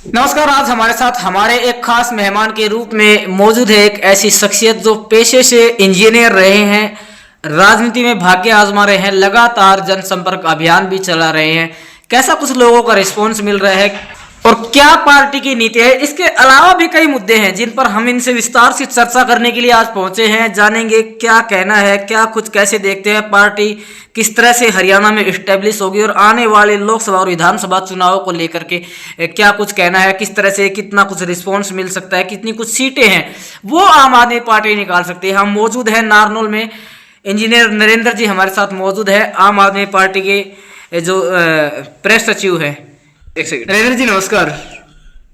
नमस्कार। आज हमारे साथ हमारे एक खास मेहमान के रूप में मौजूद है एक ऐसी शख्सियत जो पेशे से इंजीनियर रहे हैं, राजनीति में भाग्य आजमा रहे हैं, लगातार जनसंपर्क अभियान भी चला रहे हैं। कैसा कुछ लोगों का रिस्पॉन्स मिल रहा है और क्या पार्टी की नीति है, इसके अलावा भी कई मुद्दे हैं जिन पर हम इनसे विस्तार से चर्चा करने के लिए आज पहुंचे हैं। जानेंगे क्या कहना है, क्या कुछ कैसे देखते हैं, पार्टी किस तरह से हरियाणा में इस्टेब्लिश होगी और आने वाले लोकसभा और विधानसभा चुनाव को लेकर के क्या कुछ कहना है, किस तरह से कितना कुछ रिस्पॉन्स मिल सकता है, कितनी कुछ सीटें हैं वो आम आदमी पार्टी निकाल सकती है। हम मौजूद हैं नारनौल में। इंजीनियर नरेंद्र जी हमारे साथ मौजूद है, आम आदमी पार्टी के जो प्रेस सचिव है। एक सेकंड। नरेंद्र जी नमस्कार।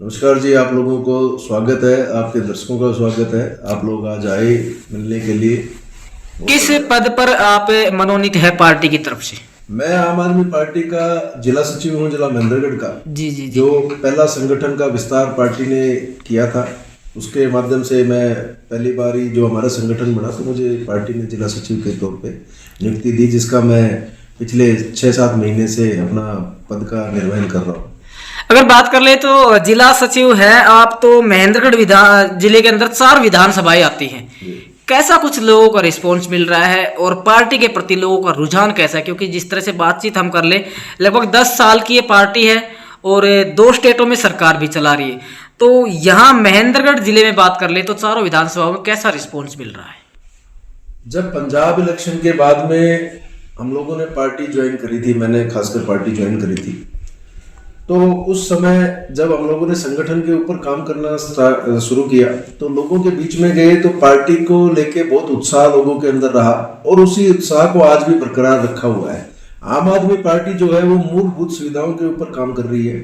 नमस्कार जी, आप लोगों को स्वागत है, आपके दर्शकों का स्वागत है। आप लोग आज आए मिलने के लिए। किस पद पर आप मनोनीत है पार्टी की तरफ से? मैं आम आदमी पार्टी का जिला सचिव हूँ, जिला महेंद्रगढ़ का। जी जी जी। जो पहला संगठन का विस्तार पार्टी ने किया था, उसके माध्यम से मैं पहली बार ही जो हमारा संगठन बना तो मुझे पार्टी ने जिला सचिव के तौर पे नियुक्ति दी, जिसका मैं पिछले 6-7 महीने से अपना पद का निर्वहन कर रहा हूँ। अगर बात कर ले तो जिला सचिव है आप, तो महेंद्रगढ़ जिले के अंदर 4 विधानसभाएं आती हैं। कैसा कुछ लोगों का रिस्पॉन्स मिल रहा है और पार्टी के प्रति लोगों का रुझान कैसा है? क्योंकि जिस तरह से बातचीत हम कर ले, लगभग 10 साल की ये पार्टी है और 2 स्टेटों में सरकार भी चला रही है, तो यहाँ महेंद्रगढ़ जिले में बात कर ले तो चारों विधानसभाओं में कैसा रिस्पॉन्स मिल रहा है? जब पंजाब इलेक्शन के बाद में हम लोगों ने पार्टी ज्वाइन करी थी, मैंने खासकर पार्टी ज्वाइन करी थी, तो उस समय जब हम लोगों ने संगठन के ऊपर काम करना शुरू किया तो लोगों के बीच में गए तो पार्टी को लेके बहुत उत्साह लोगों के अंदर रहा और उसी उत्साह को आज भी बरकरार रखा हुआ है। आम आदमी पार्टी जो है वो मूलभूत सुविधाओं के ऊपर काम कर रही है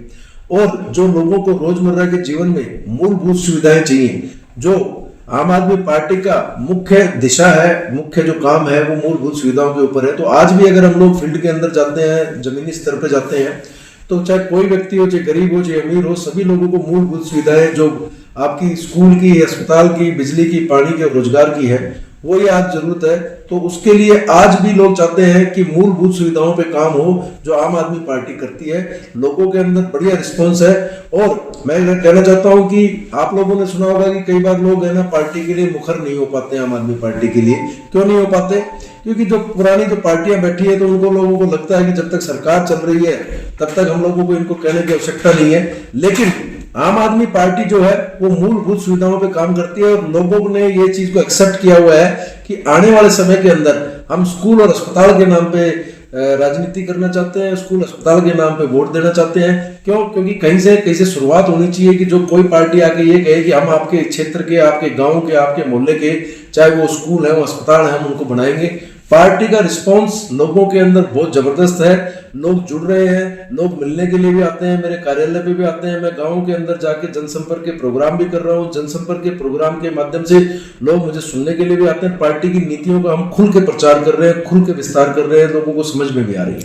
और जो लोगों को रोजमर्रा के जीवन में मूलभूत सुविधाएं चाहिए, जो आम आदमी पार्टी का मुख्य दिशा है, मुख्य जो काम है वो मूलभूत सुविधाओं के ऊपर है। तो आज भी अगर हम लोग फील्ड के अंदर जाते हैं, जमीनी स्तर पर जाते हैं, तो चाहे कोई व्यक्ति हो, चाहे गरीब हो, चाहे अमीर हो, सभी लोगों को मूलभूत सुविधाएं जो आपकी स्कूल की, अस्पताल की, बिजली की, पानी की और रोजगार की है, वो ये आज जरूरत है। तो उसके लिए आज भी लोग चाहते हैं कि मूलभूत सुविधाओं पे काम हो, जो आम आदमी पार्टी करती है। लोगों के अंदर बढ़िया रिस्पॉन्स है और मैं कहना चाहता हूं कि आप लोगों ने सुना होगा कि कई बार लोग है ना पार्टी के लिए मुखर नहीं हो पाते हैं। आम आदमी पार्टी के लिए क्यों नहीं हो पाते? क्योंकि जो पुरानी जो पार्टियां बैठी है तो उनको लोगों को लगता है कि जब तक सरकार चल रही है तब तक हम लोगों को इनको कहने की आवश्यकता नहीं है। लेकिन आम आदमी पार्टी जो है वो मूलभूत सुविधाओं पे काम करती है और लोगों ने ये चीज को एक्सेप्ट किया हुआ है कि आने वाले समय के अंदर हम स्कूल और अस्पताल के नाम पे राजनीति करना चाहते हैं, स्कूल अस्पताल के नाम पे वोट देना चाहते हैं। क्यों? क्योंकि कहीं से शुरुआत होनी चाहिए कि जो कोई पार्टी आके ये कहे कि हम आपके क्षेत्र के, आपके गांव के, आपके मोहल्ले के, चाहे वो स्कूल है, वो अस्पताल है, हम उनको बनाएंगे। पार्टी का रिस्पांस लोगों के अंदर बहुत जबरदस्त है। लोग जुड़ रहे हैं, लोग मिलने के लिए भी आते हैं, मेरे कार्यालय पे भी आते हैं। मैं गाँव के अंदर जाके जनसंपर्क के प्रोग्राम भी कर रहा हूँ। जनसंपर्क के प्रोग्राम के माध्यम से लोग मुझे सुनने के लिए भी आते हैं। पार्टी की नीतियों का हम खुल के प्रचार कर रहे हैं, खुल के विस्तार कर रहे हैं, लोगों को समझ में भी आ रही है।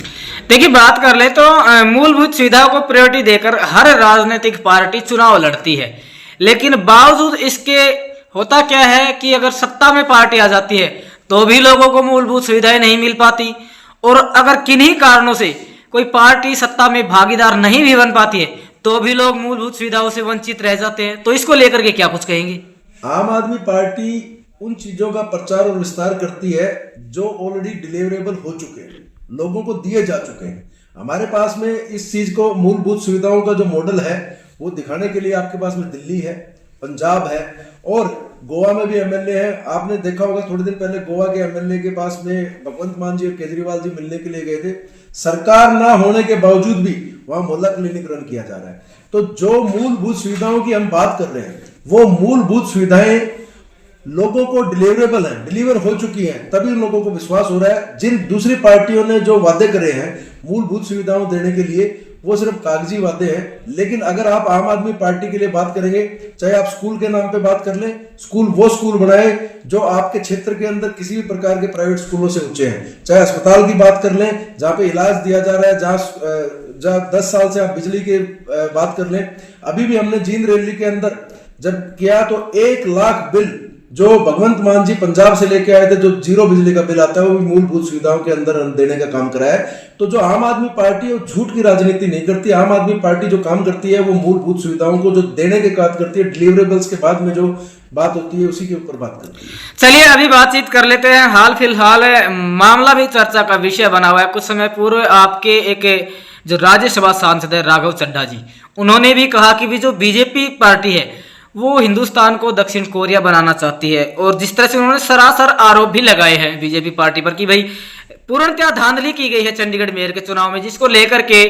देखिए, बात कर ले तो मूलभूत सुविधाओं को प्रायोरिटी देकर हर राजनीतिक पार्टी चुनाव लड़ती है, लेकिन बावजूद इसके होता क्या है कि अगर सत्ता में पार्टी आ जाती है तो भी लोगों को मूलभूत सुविधाएं नहीं मिल पाती, और अगर किन्हीं कारणों से कोई पार्टी सत्ता में भागीदार नहीं भी बन पाती है तो भी लोग मूलभूत सुविधाओं से वंचित रह जाते हैं। तो इसको लेकर के क्या कुछ कहेंगे? आम आदमी पार्टी उन चीजों का प्रचार और विस्तार करती है जो ऑलरेडी डिलीवरेबल हो चुके हैं, लोगों को दिए जा चुके हैं। हमारे पास में इस चीज को, मूलभूत सुविधाओं का जो मॉडल है वो दिखाने के लिए आपके पास में दिल्ली है, पंजाब है और गोवा में भी एमएलए है। आपने देखा होगा थोड़े दिन पहले गोवा के एमएलए के पास में भगवंत मान जी और केजरीवाल जी मिलने के लिए गए थे। सरकार ना होने के बावजूद भी वहां मोहल्ला क्लिनिक रन किया जा रहा है। तो जो मूलभूत सुविधाओं की हम बात कर रहे हैं वो मूलभूत सुविधाएं लोगों को डिलीवरेबल है, डिलीवर हो चुकी हैं, तभी उन लोगों को विश्वास हो रहा है। जिन दूसरी पार्टियों ने जो वादे करे हैं मूलभूत सुविधाओं देने के लिए, वो सिर्फ कागजी वादे हैं। लेकिन अगर आप आम आदमी पार्टी के लिए बात करेंगे, चाहे आप स्कूल के नाम पे बात कर लें, स्कूल वो स्कूल बनाए जो आपके क्षेत्र के अंदर किसी भी प्रकार के प्राइवेट स्कूलों से ऊंचे हैं, चाहे अस्पताल की बात कर लें जहाँ पे इलाज दिया जा रहा है, जहाँ 10 साल से आप बिजली की बात कर लें। अभी भी हमने जींद रैली के अंदर जब किया तो 1 लाख बिल जो भगवंत मान जी पंजाब से लेके आए थे, जो जीरो बिजली का बिल आता है वो भी मूलभूत सुविधाओं के अंदर देने का काम करा है। तो जो आम आदमी पार्टी है वो झूठ की राजनीति नहीं करती। आम आदमी पार्टी जो काम करती है वो मूलभूत सुविधाओं को जो देने के काम करती है, डिलीवरेबल्स के बाद में जो बात होती है उसी के ऊपर बात करती है। चलिए अभी बातचीत कर लेते हैं। हाल फिलहाल मामला भी चर्चा का विषय बना हुआ है। कुछ समय पूर्व आपके एक जो राज्यसभा सांसद है राघव चड्ढा जी, उन्होंने भी कहा कि भी जो बीजेपी पार्टी है वो हिंदुस्तान को दक्षिण कोरिया बनाना चाहती है, और जिस तरह से उन्होंने सरासर आरोप भी लगाए हैं बीजेपी पार्टी पर कि भाई पूर्णतः धांधली की गई है चंडीगढ़ मेयर के चुनाव में, जिसको लेकर के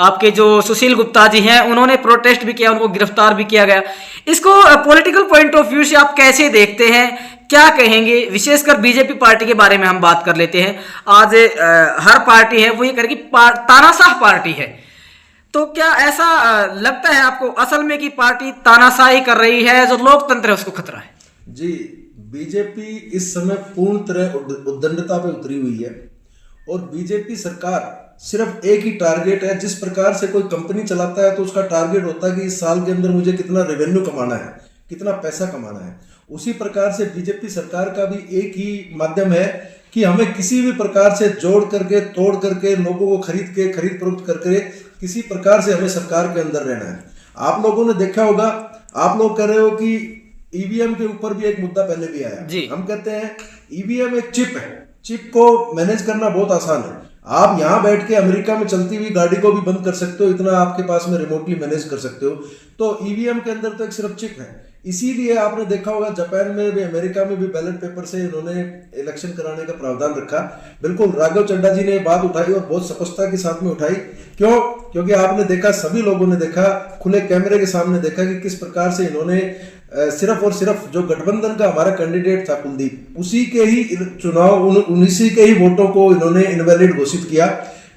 आपके जो सुशील गुप्ता जी हैं उन्होंने प्रोटेस्ट भी किया, उनको गिरफ्तार भी किया गया। इसको पॉलिटिकल पॉइंट ऑफ व्यू से आप कैसे देखते हैं, क्या कहेंगे? विशेषकर बीजेपी पार्टी के बारे में हम बात कर लेते हैं। आज हर पार्टी है वो ये करेगी तानाशाह पार्टी है, तो क्या ऐसा लगता है आपको असल में कि पार्टी तानाशाही कर रही है, जो लोकतंत्र है उसको खतरा है? जी, बीजेपी इस समय पूर्ण तरह उद्दंडता पे उतरी हुई है, और बीजेपी सरकार सिर्फ एक ही टारगेट है। जिस प्रकार से कोई कंपनी चलाता है तो उसका टारगेट होता है कि इस साल के अंदर मुझे कितना रेवेन्यू कमाना है, कितना पैसा कमाना है। उसी प्रकार से बीजेपी सरकार का भी एक ही माध्यम है कि हमें किसी भी प्रकार से जोड़ करके, तोड़ करके, लोगों को खरीद फरोख्त करके किसी प्रकार से हमें सरकार के अंदर रहना है। आप लोगों ने देखा होगा, आप लोग कह रहे हो कि ईवीएम के ऊपर भी एक मुद्दा पहले भी आया। हम कहते हैं ईवीएम एक चिप है, चिप को मैनेज करना बहुत आसान है। आप यहाँ बैठ के अमेरिका में चलती हुई गाड़ी को भी बंद कर सकते हो, इतना आपके पास में रिमोटली मैनेज कर सकते हो। तो ईवीएम के अंदर तो एक सिर्फ चिप है। इसीलिए आपने देखा होगा जापान में भी, अमेरिका में भी बैलेट पेपर से इन्होंने इलेक्शन कराने का प्रावधान रखा। बिल्कुल राघव चड्ढा जी ने बात उठाई और बहुत स्पष्टता के साथ में उठाई। क्यों? क्योंकि आपने देखा, सभी लोगों ने देखा, खुले कैमरे के सामने देखा कि किस प्रकार से इन्होंने सिर्फ और सिर्फ जो गठबंधन का हमारा कैंडिडेट था कुलदीप, उसी के ही चुनाव, उसी के ही वोटों को इन्होंने इनवैलिड घोषित किया।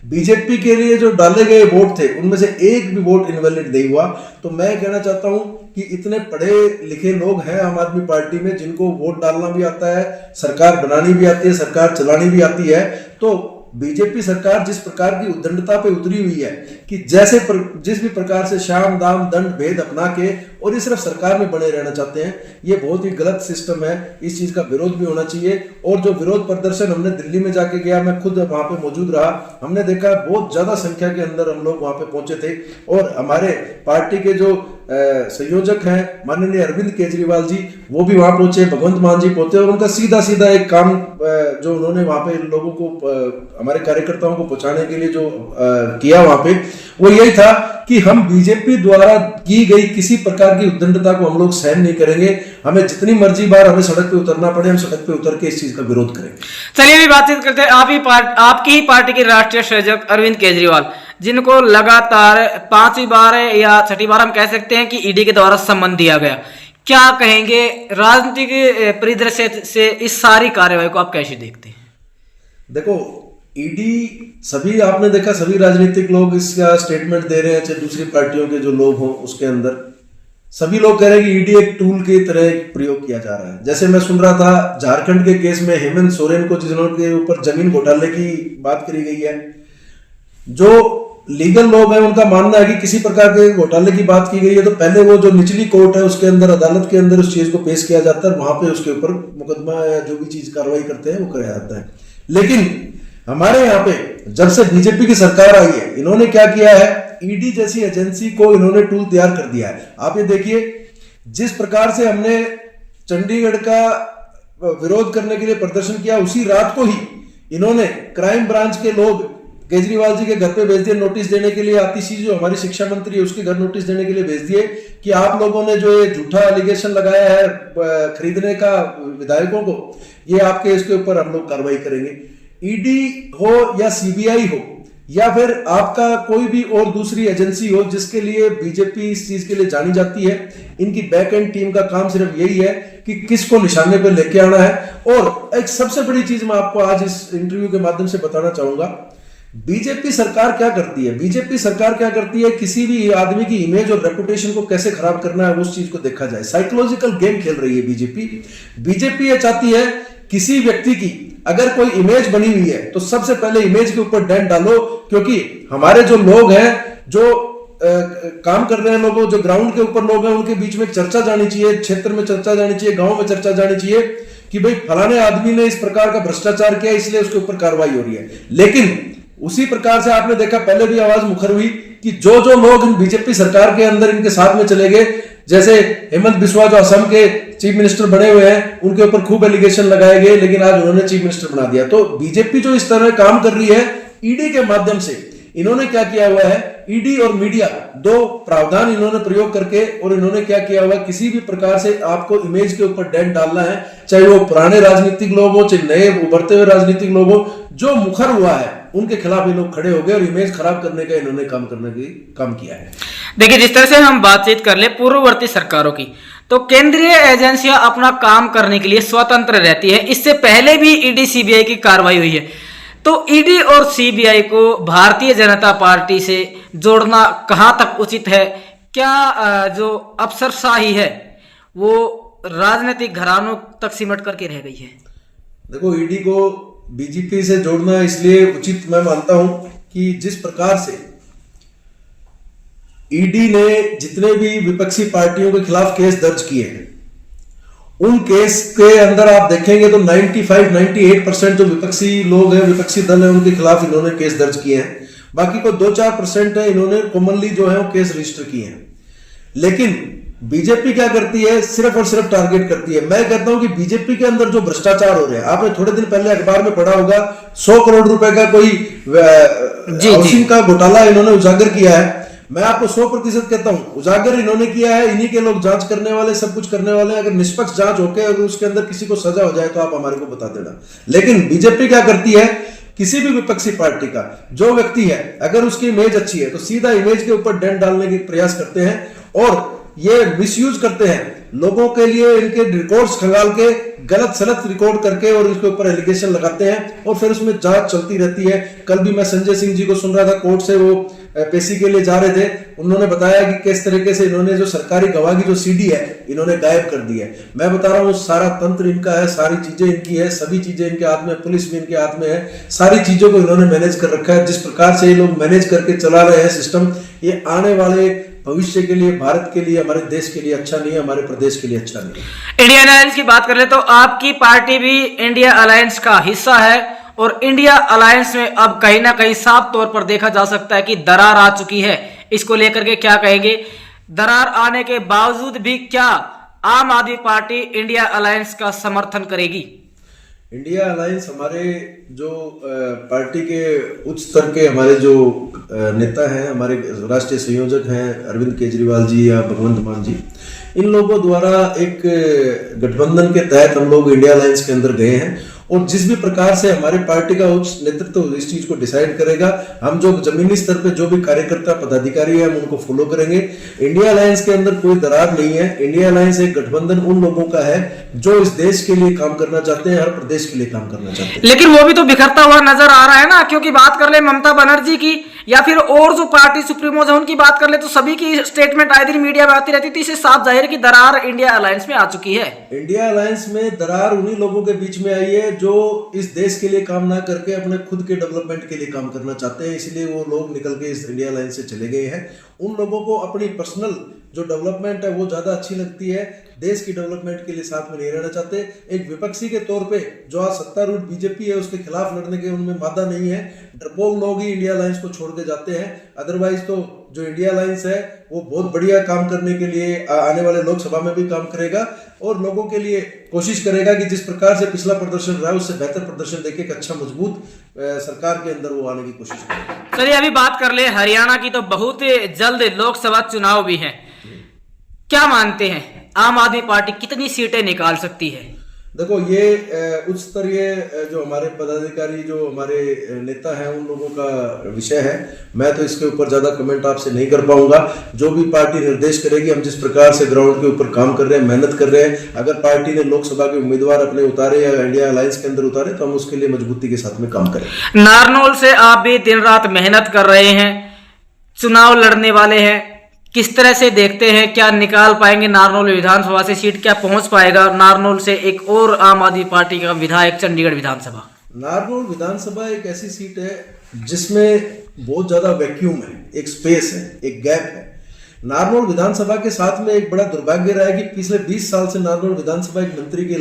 बीजेपी के लिए जो डाले गए वोट थे उनमें से एक भी वोट इनवैलिड नहीं हुआ। तो मैं कहना चाहता हूं कि इतने पढ़े लिखे लोग हैं आम आदमी पार्टी में, जिनको वोट डालना भी आता है, सरकार बनानी भी आती है, सरकार चलानी भी आती है। तो बीजेपी सरकार जिस प्रकार की उद्दंडता पे उतरी हुई है कि जिस भी प्रकार से शाम दाम दंड भेद अपना के और ये सिर्फ सरकार में बने रहना चाहते हैं, ये बहुत ही गलत सिस्टम है। इस चीज का विरोध भी होना चाहिए। और जो विरोध प्रदर्शन हमने दिल्ली में जाके किया, मैं खुद वहां पे मौजूद रहा, हमने देखा बहुत ज्यादा संख्या के अंदर हम लोग वहां पे पहुंचे थे। और हमारे पार्टी के जो संयोजक हैं माननीय अरविंद केजरीवाल जी, वो भी वहां पहुंचे, भगवंत मान जी पहुंचे, और उनका सीधा सीधा एक काम जो उन्होंने वहां पे लोगों को, हमारे कार्यकर्ताओं को पहुंचाने के लिए जो किया वहां पे, वो यही था कि हम बीजेपी द्वारा की गई किसी प्रकार की उद्दंडता को हम लोग सहन नहीं करेंगे। हमें जितनी मर्जी बार हमें सड़क पे उतरना पड़े, हम सड़क पे उतर के इस चीज का विरोध करेंगे। चलिए अभी बातचीत करते हैं। आपकी ही पार्टी के राष्ट्रीय संयोजक अरविंद केजरीवाल, जिनको लगातार 5वीं बार या 6ठी बार हम कह सकते हैं कि ईडी के द्वारा सम्मन दिया गया, क्या कहेंगे? राजनीतिक परिदृश्य से इस सारी कार्यवाही को आप कैसे देखते हैं? देखो, ईडी, सभी आपने देखा, सभी राजनीतिक लोग इसका स्टेटमेंट दे रहे हैं, चाहे दूसरी पार्टियों के जो लोग हों उसके अंदर सभी लोग कह रहे हैं कि ईडी एक टूल की तरह प्रयोग किया जा रहा है। जैसे मैं सुन रहा था झारखंड के केस में हेमंत सोरेन को, जिन्होंने ऊपर जमीन घोटाले की बात करी गई है, जो लीगल लोग हैं उनका मानना है कि किसी प्रकार के घोटाले की बात की गई है तो पहले वो जो निचली कोर्ट है उसके अंदर, अदालत के अंदर उस चीज को पेश किया जाता है, वहां पे उसके ऊपर मुकदमा या जो भी चीज कार्रवाई करते हैं वो कराया जाता है। लेकिन हमारे यहाँ पे जब से बीजेपी की सरकार आई है, इन्होंने क्या किया है, ईडी जैसी एजेंसी को इन्होंने टूल तैयार कर दिया है। आप ये देखिए, जिस प्रकार से हमने चंडीगढ़ का विरोध करने के लिए प्रदर्शन किया, उसी रात को ही इन्होंने क्राइम ब्रांच के लोग केजरीवाल जी के घर पे भेज दिए नोटिस देने के लिए। आतिशी जो हमारी शिक्षा मंत्री है उसके घर नोटिस देने के लिए भेज दिए कि आप लोगों ने जो ये झूठा एलिगेशन लगाया है खरीदने का विधायकों को, ये आपके इसके ऊपर हम लोग कार्रवाई करेंगे। ईडी हो या सीबीआई हो या फिर आपका कोई भी और दूसरी एजेंसी हो जिसके लिए बीजेपी इस चीज के लिए जानी जाती है, इनकी बैक एंड टीम का काम सिर्फ यही है कि किसको निशाने पर लेके आना है। और एक सबसे बड़ी चीज मैं आपको आज इस इंटरव्यू के माध्यम से बताना चाहूंगा, बीजेपी सरकार क्या करती है। बीजेपी सरकार क्या करती है, किसी भी आदमी की इमेज और रेपुटेशन को कैसे खराब करना है उस चीज को देखा जाए। साइकोलॉजिकल गेम खेल रही है बीजेपी। बीजेपी ये चाहती है किसी व्यक्ति की अगर कोई इमेज बनी हुई है तो सबसे पहले इमेज के ऊपर डेंट डालो, क्योंकि हमारे जो लोग हैं जो काम कर रहे हैं लोगों, जो ग्राउंड के ऊपर लोग हैं, उनके बीच में चर्चा जानी चाहिए, क्षेत्र में चर्चा जानी चाहिए, गांव में चर्चा जानी चाहिए कि भाई फलाने आदमी ने इस प्रकार का भ्रष्टाचार किया, इसलिए उसके ऊपर कार्रवाई हो रही है। लेकिन उसी प्रकार से आपने देखा, पहले भी आवाज मुखर हुई कि जो जो लोग बीजेपी सरकार के अंदर इनके साथ में चले गए, जैसे हेमंत बिस्वा जो असम के चीफ मिनिस्टर बने हुए हैं, उनके ऊपर खूब एलिगेशन लगाए गए, लेकिन आज उन्होंने चीफ मिनिस्टर बना दिया। तो बीजेपी जो इस तरह काम कर रही है ईडी के माध्यम से, इन्होंने क्या किया हुआ है, ईडी और मीडिया दो प्रावधान इन्होंने प्रयोग करके, और इन्होंने क्या किया हुआ है, किसी भी प्रकार से आपको इमेज के ऊपर डेंट डालना है, चाहे वो पुराने राजनीतिक लोग हो, चाहे नए उभरते हुए राजनीतिक लोग हो, जो मुखर हुआ है उनके खिलाफ ये लोग खड़े हो गए और इमेज खराब करने का इन्होंने काम किया है। देखिए, जिस तरह से हम बातचीत कर ले पूर्ववर्ती सरकारों की, तो केंद्रीय एजेंसियां अपना काम करने के लिए स्वतंत्र रहती है। इससे पहले भी ईडी सीबीआई की कार्रवाई हुई है। तो ईडी और सीबीआई को भारतीय जनता पार्टी से जोड़ना कहां तक उचित है? क्या जो अफसरशाही है वो राजनीतिक घरानों तक सिमट करके रह गई है? देखो, ईडी को बीजेपी से जोड़ना इसलिए उचित मैं मानता हूं कि जिस प्रकार से ईडी ने जितने भी विपक्षी पार्टियों के खिलाफ केस दर्ज किए हैं, उन केस के अंदर आप देखेंगे तो 95-98% जो विपक्षी लोग हैं, विपक्षी दल है, उनके खिलाफ इन्होंने केस दर्ज किए हैं। बाकी को 2-4% है, इन्होंने कॉमनली जो है वो केस रजिस्टर किए हैं। लेकिन बीजेपी क्या करती है, सिर्फ और सिर्फ टारगेट करती है। मैं कहता हूं कि बीजेपी के अंदर जो भ्रष्टाचार हो रहे हैं, आपने थोड़े दिन पहले अखबार में पढ़ा होगा, 100 करोड़ रुपए का कोई हाउसिंग का घोटाला इन्होंने उजागर किया है। मैं आपको 100% कहता हूं, उजागर इन्होंने किया है, इन्हीं के लोग जांच करने वाले, सब कुछ करने वाले हैं। अगर निष्पक्ष जांच होके अगर उसके अंदर किसी को सजा हो जाए तो आप हमारे को बता देना। लेकिन बीजेपी क्या करती है, किसी भी विपक्षी पार्टी का जो व्यक्ति है, अगर उसकी इमेज अच्छी है तो सीधा इमेज के ऊपर डेंट डालने के प्रयास करते हैं और ये मिसयूज करते हैं लोगों के लिए, इनके रिकॉर्ड्स खंगाल के गलत सलत रिकॉर्ड करके और इसके ऊपर एलिगेशन लगाते हैं और फिर उसमें जांच चलती रहती है। कल भी मैं संजय सिंह जी को सुन रहा था, कोर्ट से वो पेशी के लिए जा रहे थे, उन्होंने बताया कि किस तरीके से इन्होंने जो सरकारी गवाह की जो सीडी है इन्होंने गायब कर दी है। मैं बता रहा हूँ, सारा तंत्र इनका है, सारी चीजें इनकी है, सभी चीजें इनके हाथ में, पुलिस भी इनके हाथ में है, सारी चीजों को इन्होंने मैनेज कर रखा है। जिस प्रकार से ये लोग मैनेज करके चला रहे हैं सिस्टम, ये आने वाले भविष्य के लिए, भारत के लिए, हमारे देश के लिए अच्छा नहीं है, हमारे प्रदेश के लिए अच्छा नहीं है। इंडिया अलायंस की बात कर ले तो आपकी पार्टी भी इंडिया अलायंस का हिस्सा है और इंडिया अलायंस में अब कहीं ना कहीं साफ तौर पर देखा जा सकता है कि दरार आ चुकी है। इसको लेकर के क्या कहेंगे? दरार आने के बावजूद भी क्या आम आदमी पार्टी इंडिया अलायंस का समर्थन करेगी? इंडिया अलायंस हमारे जो पार्टी के उच्च स्तर के हमारे जो नेता हैं, हमारे राष्ट्रीय संयोजक हैं अरविंद केजरीवाल जी या भगवंत मान जी, इन लोगों द्वारा एक गठबंधन के तहत हम लोग इंडिया अलायंस के अंदर गए हैं और जिस भी प्रकार से हमारे पार्टी का उच्च नेतृत्व इस चीज को डिसाइड करेगा, हम जो जमीनी स्तर पे जो भी कार्यकर्ता पदाधिकारी है हम उनको फॉलो करेंगे। इंडिया अलायंस के अंदर कोई दरार नहीं है। इंडिया अलायंस एक गठबंधन उन लोगों का है जो इस देश के लिए काम करना चाहते हैं, हर प्रदेश के लिए काम करना चाहते हैं। लेकिन वो भी तो बिखरता हुआ नजर आ रहा है ना, क्योंकि बात कर ले ममता बनर्जी की या फिर और जो पार्टी सुप्रीमोज है उनकी बात कर ले तो सभी की स्टेटमेंट आए दिन मीडिया में आती रहती थी। इससे साफ जाहिर की दरार इंडिया अलायंस में आ चुकी है। इंडिया अलायंस में दरार उन्हीं लोगों के बीच में आई है जो इस देश के लिए काम ना करके अपने खुद के डेवलपमेंट के लिए काम करना चाहते हैं, इसलिए वो लोग निकल के इस इंडिया अलायंस से चले गए हैं। उन लोगों को अपनी पर्सनल जो डेवलपमेंट है वो ज्यादा अच्छी लगती है, देश की डेवलपमेंट के लिए साथ में नहीं रहना चाहते। एक विपक्षी के तौर पे जो आज सत्तारूढ़ बीजेपी है उसके खिलाफ लड़ने के उनमें मादा नहीं है। डरपोक लोग ही इंडिया अलायंस को छोड़ के जाते हैं, अदरवाइज तो जो इंडिया अलायंस है वो बहुत बढ़िया काम करने के लिए आने वाले लोकसभा में भी काम करेगा और लोगों के लिए कोशिश करेगा कि जिस प्रकार से पिछला प्रदर्शन रहा उससे बेहतर प्रदर्शन देके एक अच्छा मजबूत सरकार के अंदर वो आने की कोशिश करेगा। चलिए अभी बात कर ले हरियाणा की, तो बहुत जल्द लोकसभा चुनाव भी है। क्या मानते हैं आम आदमी पार्टी कितनी सीटें निकाल सकती है? देखो, ये उच्च स्तरीय जो हमारे पदाधिकारी, जो हमारे नेता हैं, उन लोगों का विषय है। मैं तो इसके ऊपर ज्यादा कमेंट आपसे नहीं कर पाऊंगा। जो भी पार्टी निर्देश करेगी, हम जिस प्रकार से ग्राउंड के ऊपर काम कर रहे हैं, मेहनत कर रहे हैं, अगर पार्टी ने लोकसभा के उम्मीदवार अपने उतारे या इंडिया अलायंस के अंदर उतारे तो हम उसके लिए मजबूती के साथ में काम करेंगे। नारनौल से आप भी दिन रात मेहनत कर रहे हैं, चुनाव लड़ने वाले हैं, किस तरह से देखते हैं? क्या निकाल पाएंगे नारनौल विधानसभा से सीट? क्या पहुंच पाएगा नारनौल से एक और आम आदमी पार्टी का विधायक चंडीगढ़ विधानसभा? नारनौल विधानसभा एक ऐसी सीट है जिसमें बहुत ज्यादा वैक्यूम है, एक स्पेस है, एक गैप है। नारनौल विधानसभा के साथ में एक बड़ा दुर्भाग्य रहा है कि पिछले 20 साल से नारनौल विधानसभा एक मंत्री के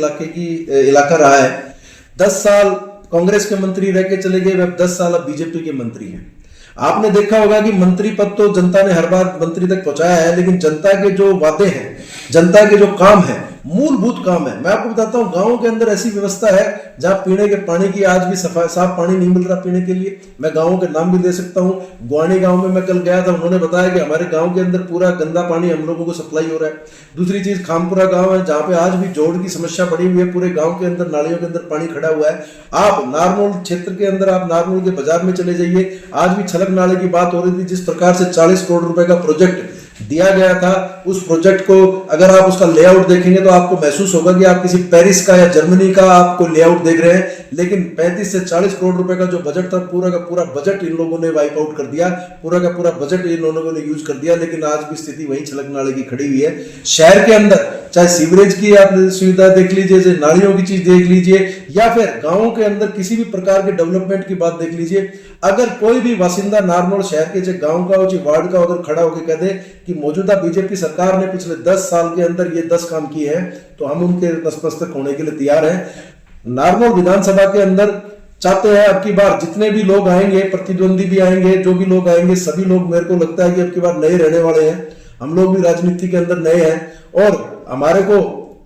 इलाका रहा है। 10 साल कांग्रेस के मंत्री रह के चले गए, अब 10 साल अब बीजेपी के मंत्री हैं। आपने देखा होगा कि मंत्री पद तो जनता ने हर बार मंत्री तक पहुंचाया है, लेकिन जनता के जो वादे हैं, जनता के जो काम है, मूलभूत काम है। मैं आपको बताता हूं, गांवों के अंदर ऐसी व्यवस्था है जहां पीने के पानी की आज भी साफ पानी नहीं मिल रहा पीने के लिए। मैं गांवों के नाम भी दे सकता हूं। गुआनी गांव में मैं कल गया था, उन्होंने बताया कि हमारे गांव के अंदर पूरा गंदा पानी हम लोगों को सप्लाई हो रहा है। दूसरी चीज खामपुरा गांव है, जहां पे आज भी जोड़ की समस्या बड़ी हुई है। पूरे गांव के अंदर नालियों के अंदर पानी खड़ा हुआ है। आप नारनौल क्षेत्र के अंदर, आप नारनौल के बाजार में चले जाइए, आज भी छलक नाले की बात हो रही थी। जिस प्रकार से 40 करोड़ रुपए का प्रोजेक्ट दिया गया था, उस प्रोजेक्ट को अगर आप उसका लेआउट देखेंगे तो आपको महसूस होगा कि आप किसी पेरिस का या जर्मनी का आपको लेआउट देख रहे हैं। लेकिन 35 से 40 करोड़ रुपए का जो बजट था, पूरा का पूरा बजट इन लोगों ने वाइप आउट कर दिया, पूरा का पूरा बजट इन लोगों ने यूज कर दिया। लेकिन आज भी स्थिति वही छलक नाले की खड़ी हुई है। शहर के अंदर चाहे सीवरेज की आप सुविधा देख लीजिए, चाहे नालियों की चीज देख लीजिए, या फिर गांवों के अंदर किसी भी प्रकार के डेवलपमेंट की बात देख लीजिए। अगर कोई भी वासिंदा नारनौल शहर के चाहे गांव का हो चाहे वार्ड का, अगर खड़ा होकर कह दे कि मौजूदा बीजेपी सरकार ने पिछले 10 साल के अंदर ये 10 काम किए हैं, तो हम उनके नतमस्तक होने के लिए तैयार हैं। नारनौल विधानसभा के अंदर चाहते हैं अब की बार जितने भी लोग आएंगे, प्रतिद्वंदी भी आएंगे, जो भी लोग आएंगे, सभी लोग मेरे को लगता है कि अब की बार नए रहने वाले हैं। हम लोग भी राजनीति के अंदर नए हैं और हमारे को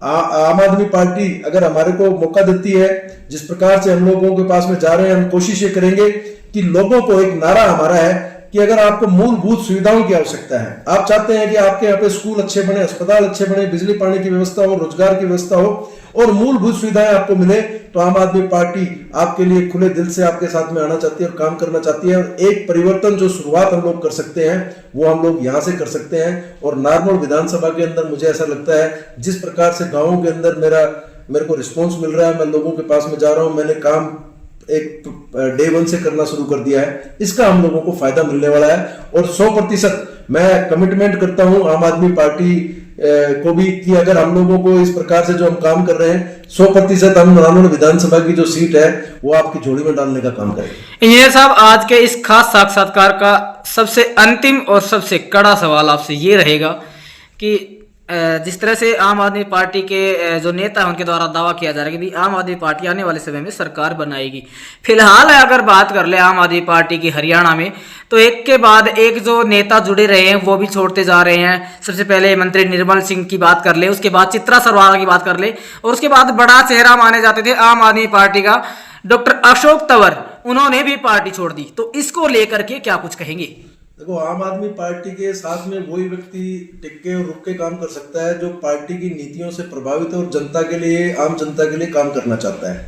आम आदमी पार्टी अगर हमारे को मौका देती है, जिस प्रकार से हम लोगों के पास में जा रहे हैं, हम कोशिश ये करेंगे कि लोगों को, एक नारा हमारा है कि अगर आपको मूलभूत सुविधाओं की आवश्यकता है, आप चाहते हैं कि आपके यहाँ पे स्कूल अच्छे बने, अस्पताल अच्छे बने, बिजली पानी की व्यवस्था हो, रोजगार की व्यवस्था हो और मूलभूत सुविधाएं आपको मिले, तो आम आदमी पार्टी आपके लिए खुले दिल से आपके साथ में आना चाहती है और काम करना चाहती है। और एक परिवर्तन जो शुरुआत हम लोग कर सकते हैं वो हम लोग यहाँ से कर सकते हैं। और नारनौल विधानसभा के अंदर मुझे ऐसा लगता है, जिस प्रकार से गाँवों के अंदर मेरे को रिस्पॉन्स मिल रहा है, मैं लोगों के पास में जा रहा हूँ, मैंने काम एक डे 1 से करना शुरू कर दिया है, इसका हम लोगों को फायदा मिलने वाला है। और 100% मैं कमिटमेंट करता हूं आम आदमी पार्टी को भी कि अगर हम लोगों को इस प्रकार से जो हम काम कर रहे हैं, 100% हम नारनौल विधानसभा की जो सीट है वो आपकी झोली में डालने का काम करेंगे। इंजीनियर साहब, आज के इस खास साक्षात्कार का सबसे अंतिम और सबसे कड़ा सवाल आपसे ये रहेगा कि जिस तरह से आम आदमी पार्टी के जो नेता हैं उनके द्वारा दावा किया जा रहा है कि आम आदमी पार्टी आने वाले समय में सरकार बनाएगी। फिलहाल अगर बात कर ले आम आदमी पार्टी की हरियाणा में, तो एक के बाद एक जो नेता जुड़े रहे हैं वो भी छोड़ते जा रहे हैं। सबसे पहले मंत्री निर्मल सिंह की बात कर ले, उसके बाद चित्रा सरवाला की बात कर ले, और उसके बाद बड़ा चेहरा माने जाते थे आम आदमी पार्टी का डॉक्टर अशोक तंवर, उन्होंने भी पार्टी छोड़ दी। तो इसको लेकर के क्या कुछ कहेंगे? देखो, आम आदमी पार्टी के साथ में वही व्यक्ति टिक के और रुक के काम कर सकता है जो पार्टी की नीतियों से प्रभावित है और जनता के लिए, आम जनता के लिए काम करना चाहता है।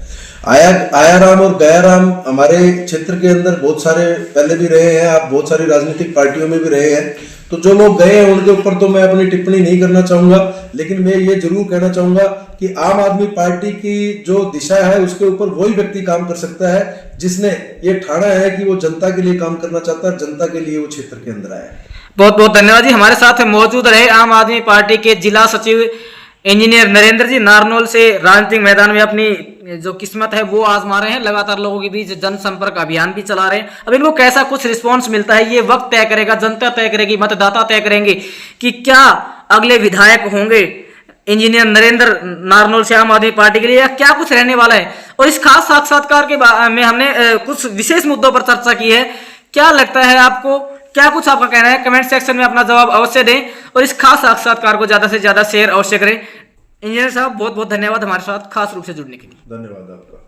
आयाराम और गयाराम हमारे क्षेत्र के अंदर बहुत सारे पहले भी रहे हैं, आप बहुत सारी राजनीतिक पार्टियों में भी रहे हैं, तो जो लोग गए हैं उनके ऊपर तो मैं अपनी टिप्पणी नहीं करना चाहूंगा, लेकिन मैं ये जरूर कहना चाहूंगा कि आम आदमी पार्टी की जो दिशा है उसके ऊपर वही व्यक्ति काम कर सकता है जिसने ये ठाना है कि वो जनता के लिए काम करना चाहता है, जनता के लिए वो क्षेत्र के अंदर आया है। बहुत बहुत धन्यवाद जी, हमारे साथ मौजूद रहे आम आदमी पार्टी के जिला सचिव इंजीनियर नरेंद्र जी। नारनौल से राजनीतिक मैदान में अपनी जो किस्मत है वो आजमा रहे हैं, लगातार लोगों के बीच जनसंपर्क अभियान भी चला रहे हैं। अब इनको कैसा कुछ रिस्पॉन्स मिलता है ये वक्त तय करेगा, जनता तय करेगी, मतदाता तय करेंगे कि क्या अगले विधायक होंगे इंजीनियर नरेंद्र नारनौल से आम आदमी पार्टी के लिए, या क्या कुछ रहने वाला है। और इस खास साक्षात्कार के में हमने कुछ विशेष मुद्दों पर चर्चा की है। क्या लगता है आपको, क्या कुछ आपका कहना है? कमेंट सेक्शन में अपना जवाब अवश्य दें और इस खास साक्षात्कार को ज्यादा से ज्यादा शेयर अवश्य करें। इंजीनियर साहब, बहुत बहुत धन्यवाद हमारे साथ खास रूप से जुड़ने के लिए। धन्यवाद आपका।